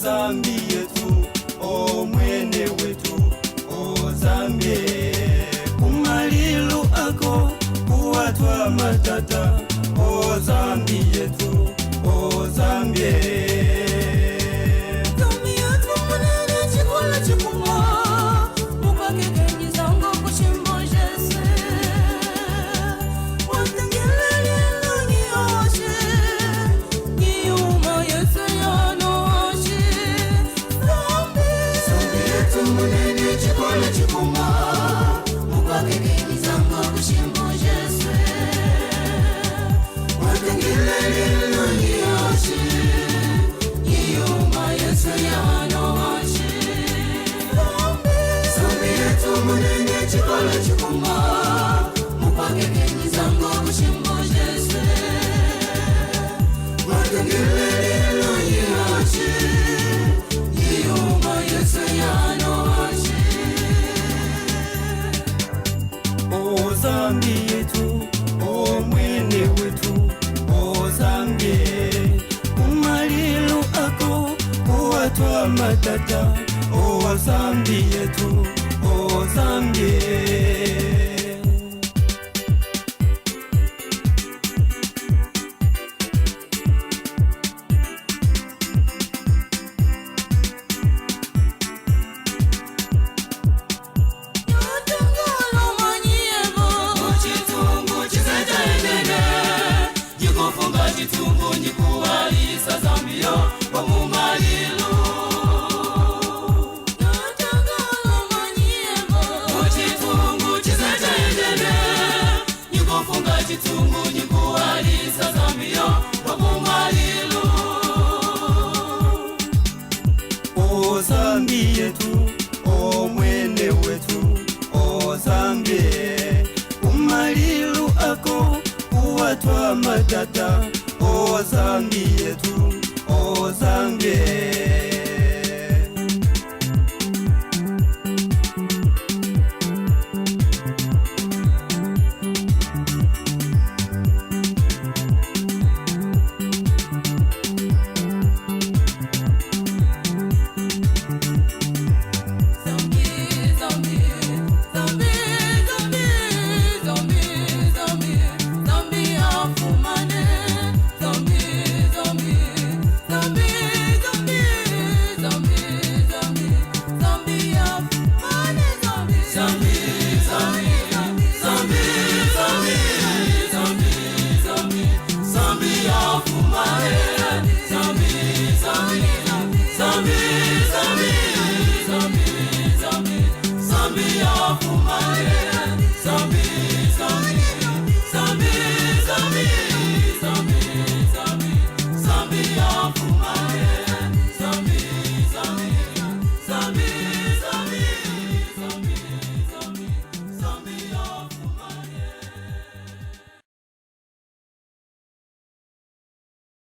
zambi yetu, o mwene wetu, o zambi. Kumalilu ako kuwatwa matata, o zambi yetu, o zambi. Zambi yetu munene chikola chikuma, mukake kenyi zango kushimbo jese. Watengele lilo nyoshe, nyuma yesu yano oshe. Zambi yetu munene chikola chikuma, mukake kenyi zango kushimbo jese. Watengele lilo nyoshe, nyuma yesu yano oshe. Zambi yetu munene chikola chikuma, mukake kenyi zango kushimbo jese. Watengele lilo nyoshe, nyuma yesu yano oshe. O zambi yetu, o mwene wetu, o zambi. Kumalilu ako kuwatwa matata, o zambi yetu, o zambi. Yotangalo manyebo, chitungu chizajaendene. Jikufunga chitungu nyikuwalisa zambio kwa mumalilu. Yotangalo manyebo, chitungu chizajaendene. Jikufunga chitungu nyikuwalisa zambio kwa mumalilu. O zambi yetu, o mwene wetu, o zambi. Kumalilu ako kuwatwa matata, o zambi yetu, o zambi. Zambi, zambi, zambi, zambi, zambi, zambi, zambi afumane. Zambi, zambi, zambi, zambi, zambi, zambi, zambi afumane. Zambi, zambi, zambi, zambi, zambi, zambi, zambi, zambi afumane. Zambi, zambi, zambi, zambi, zambi, zambi, zambi afumane.